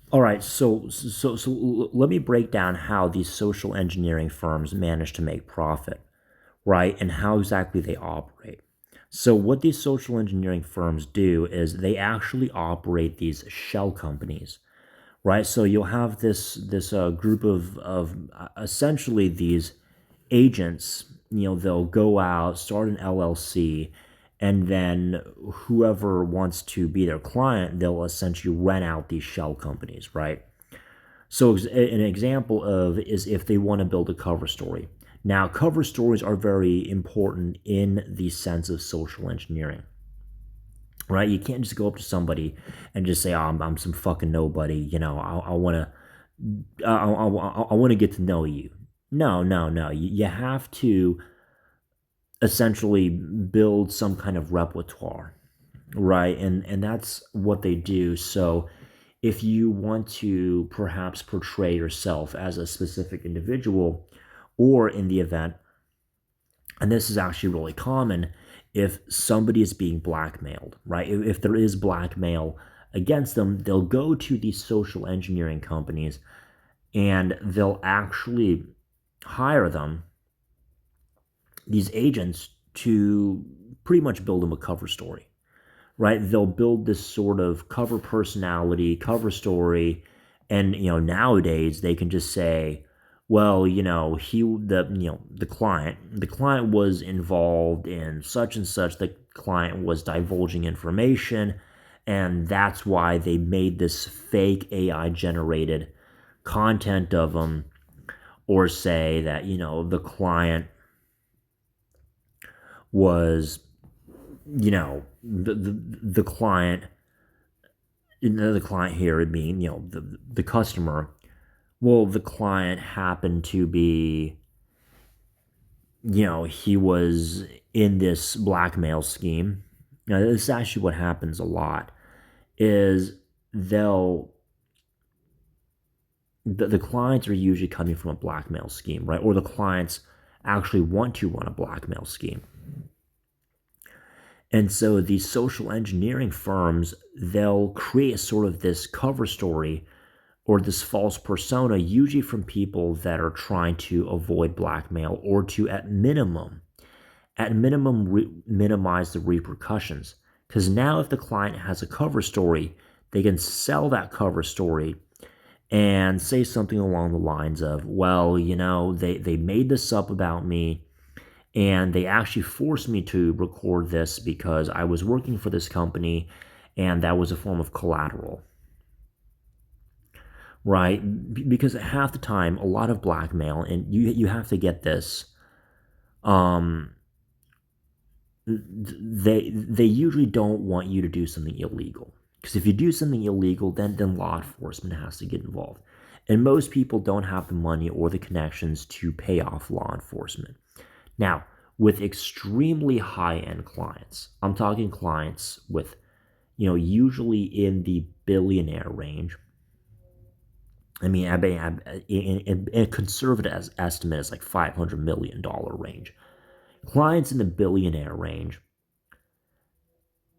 All right, so let me break down how these social engineering firms manage to make profit, right? And how exactly they operate. So what these social engineering firms do is they actually operate these shell companies, right? So you'll have this group of essentially these agents. They'll go out, start an LLC, and then whoever wants to be their client, they'll essentially rent out these shell companies, right? So an example of is if they want to build a cover story. Now, cover stories are very important in the sense of social engineering, right? You can't just go up to somebody and just say, "Oh, I'm some fucking nobody." I want to, I want to get to know you. No, no, no. You have to essentially build some kind of repertoire, right? And that's what they do. So if you want to perhaps portray yourself as a specific individual, or in the event, and this is actually really common, if somebody is being blackmailed, right? If there is blackmail against them, they'll go to these social engineering companies and they'll actually hire them, these agents, to pretty much build them a cover story, right? They'll build this sort of cover personality, cover story, and nowadays they can just say, well, the client was involved in such and such. The client was divulging information, and that's why they made this fake AI generated content of them, or say that the client was the client, the client here would mean the customer. Well, the client happened to be, he was in this blackmail scheme. Now, this is actually what happens a lot. Is they'll the clients are usually coming from a blackmail scheme, right? Or the clients actually want to run a blackmail scheme. And so these social engineering firms, they'll create sort of this cover story or this false persona, usually from people that are trying to avoid blackmail, or to at minimum minimize the repercussions. Because now if the client has a cover story, they can sell that cover story and say something along the lines of, well, they made this up about me, and they actually forced me to record this because I was working for this company, and that was a form of collateral, right? Because half the time, a lot of blackmail, and you have to get this, um, they usually don't want you to do something illegal. Because if you do something illegal, then law enforcement has to get involved, and most people don't have the money or the connections to pay off law enforcement. Now, with extremely high end clients, I'm talking clients with, usually in the billionaire range. I mean, a conservative estimate is like $500 million range. Clients in the billionaire range,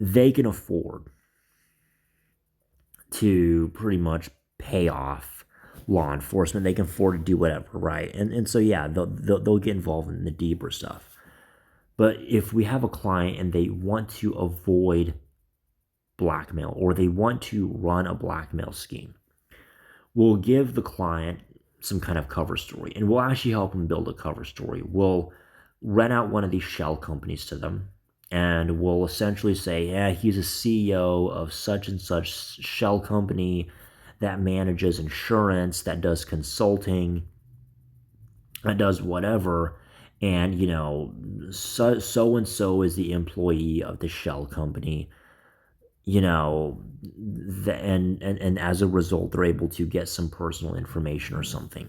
they can afford to pretty much pay off law enforcement. They can afford to do whatever, right? And so yeah, they'll get involved in the deeper stuff. But if we have a client and they want to avoid blackmail, or they want to run a blackmail scheme, we'll give the client some kind of cover story, and we'll actually help them build a cover story. We'll rent out one of these shell companies to them, and we'll essentially say, yeah, he's a CEO of such and such shell company that manages insurance, that does consulting, that does whatever. And so and so is the employee of the shell company. And as a result, they're able to get some personal information or something.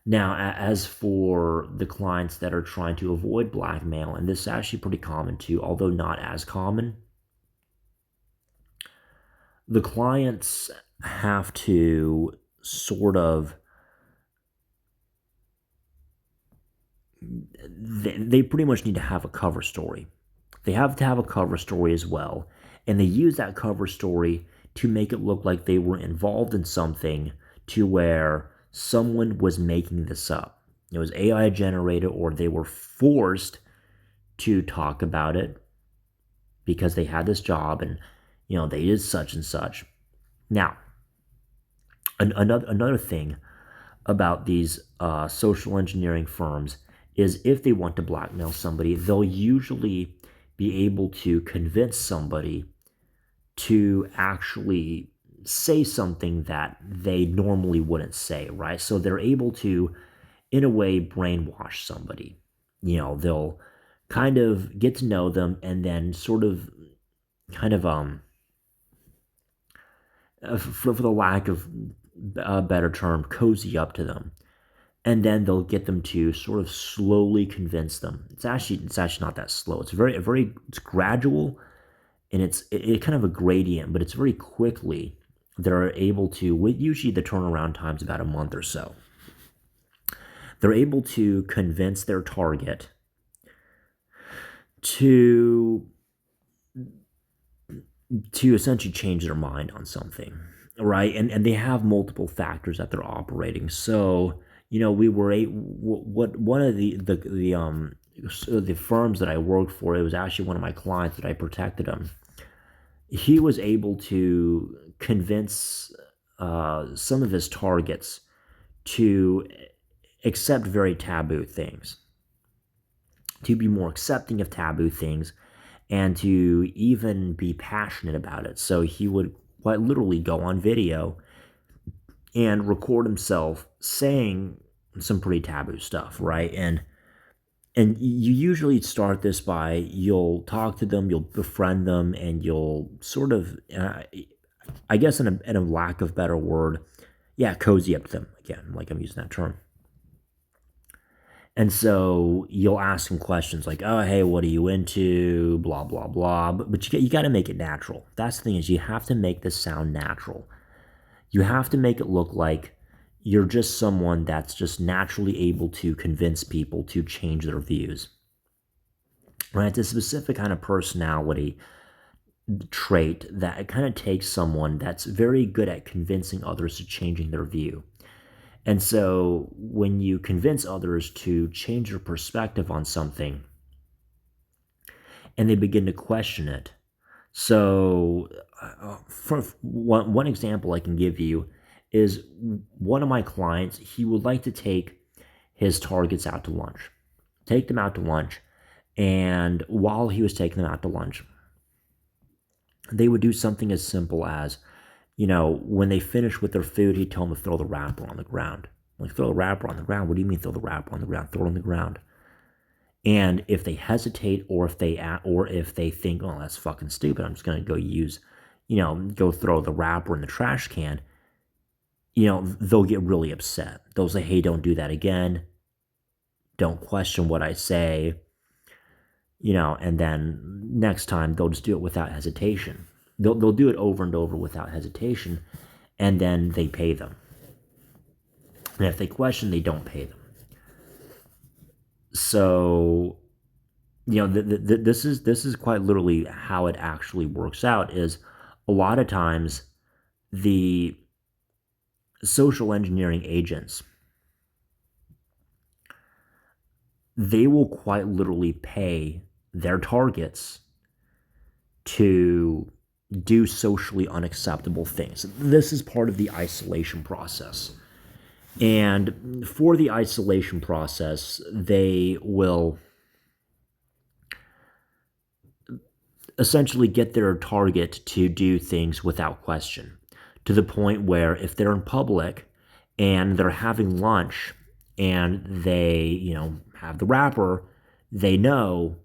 Now, as for the clients that are trying to avoid blackmail, and this is actually pretty common too, although not as common, the clients have to sort of, they pretty much need to have a cover story. They have to have a cover story as well. And they use that cover story to make it look like they were involved in something to where someone was making this up. It was AI generated, or they were forced to talk about it because they had this job and they did such and such. Now, another thing about these social engineering firms is if they want to blackmail somebody, they'll usually be able to convince somebody to actually say something that they normally wouldn't say, right? So they're able to, in a way, brainwash somebody. They'll kind of get to know them and then sort of kind of for the lack of a better term, cozy up to them, and then they'll get them to sort of slowly convince them. It's actually not that slow. It's gradual, and it kind of a gradient, but it's very quickly they're able to. With usually the turnaround time's about a month or so. They're able to convince their target to essentially change their mind on something, right? And they have multiple factors that they're operating. So we were what one of the firms that I worked for. It was actually one of my clients that I protected him. He was able to convince some of his targets to accept very taboo things, to be more accepting of taboo things, and to even be passionate about it. So he would quite literally go on video and record himself saying some pretty taboo stuff, right? And you usually start this by you'll talk to them, you'll befriend them, and you'll sort of, I guess in a lack of better word, cozy up to them again, like I'm using that term. And so you'll ask them questions like, "Oh, hey, what are you into?" Blah blah blah. But you got to make it natural. That's the thing, is you have to make this sound natural. You have to make it look like you're just someone that's just naturally able to convince people to change their views. Right? It's a specific kind of personality trait that it kind of takes someone that's very good at convincing others to changing their view. And so when you convince others to change their perspective on something and they begin to question it. So for one example I can give you is one of my clients, he would like to take his targets out to lunch. Take them out to lunch. And while he was taking them out to lunch, they would do something as simple as, when they finish with their food, he'd tell them to throw the wrapper on the ground. Like, throw the wrapper on the ground? What do you mean throw the wrapper on the ground? Throw it on the ground. And if they hesitate, or if they think, "Oh, that's fucking stupid, I'm just gonna go throw the wrapper in the trash can," they'll get really upset. They'll say, "Hey, don't do that again. Don't question what I say." And then next time they'll just do it without hesitation. They'll do it over and over without hesitation, and then they pay them. And if they question, they don't pay them. So, this is quite literally how it actually works out. Is a lot of times the social engineering agents, they will quite literally pay their targets to do socially unacceptable things. This is part of the isolation process. And for the isolation process, they will essentially get their target to do things without question, to the point where if they're in public and they're having lunch and they, have the wrapper, they know,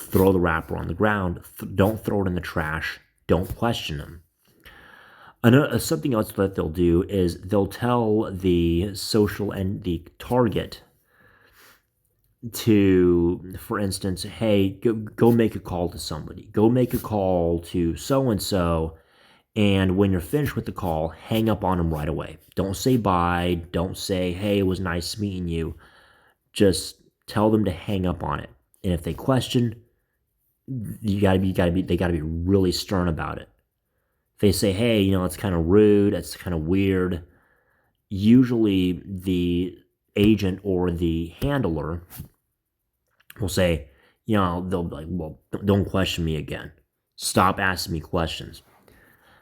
throw the wrapper on the ground, don't throw it in the trash, don't question them. Something else that they'll do is they'll tell the social and the target to, for instance, "Hey, go make a call to somebody. Go make a call to so-and-so, and when you're finished with the call, hang up on them right away. Don't say bye. Don't say, 'Hey, it was nice meeting you.' Just tell them to hang up on it. And if they question, they gotta be really stern about it. They say, hey, it's kind of rude, it's kind of weird. Usually the agent or the handler will say, they'll be like, well, don't question me again. Stop asking me questions.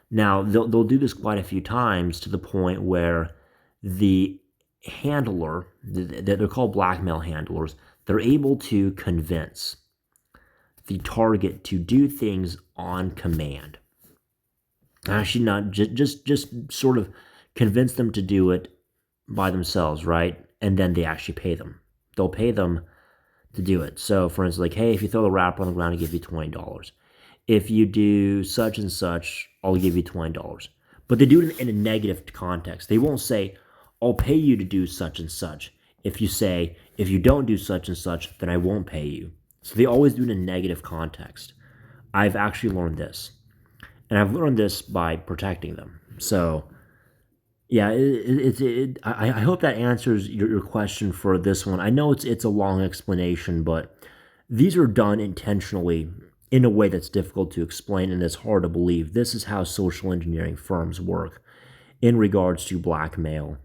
Now, they'll do this quite a few times to the point where the handler, they're called blackmail handlers, they're able to convince the target to do things on command. Actually, not just sort of convince them to do it by themselves, right? And then they actually pay them. They'll pay them to do it. So, for instance, like, hey, if you throw the wrapper on the ground, I'll give you $20. If you do such and such, I'll give you $20. But they do it in a negative context. They won't say, I'll pay you to do such and such. If you say, if you don't do such and such, then I won't pay you. So they always do it in a negative context. I've actually learned this. And I've learned this by protecting them. So, yeah, I hope that answers your question for this one. I know it's a long explanation, but these are done intentionally in a way that's difficult to explain and it's hard to believe. This is how social engineering firms work in regards to blackmail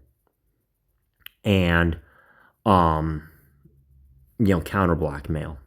and counter blackmail.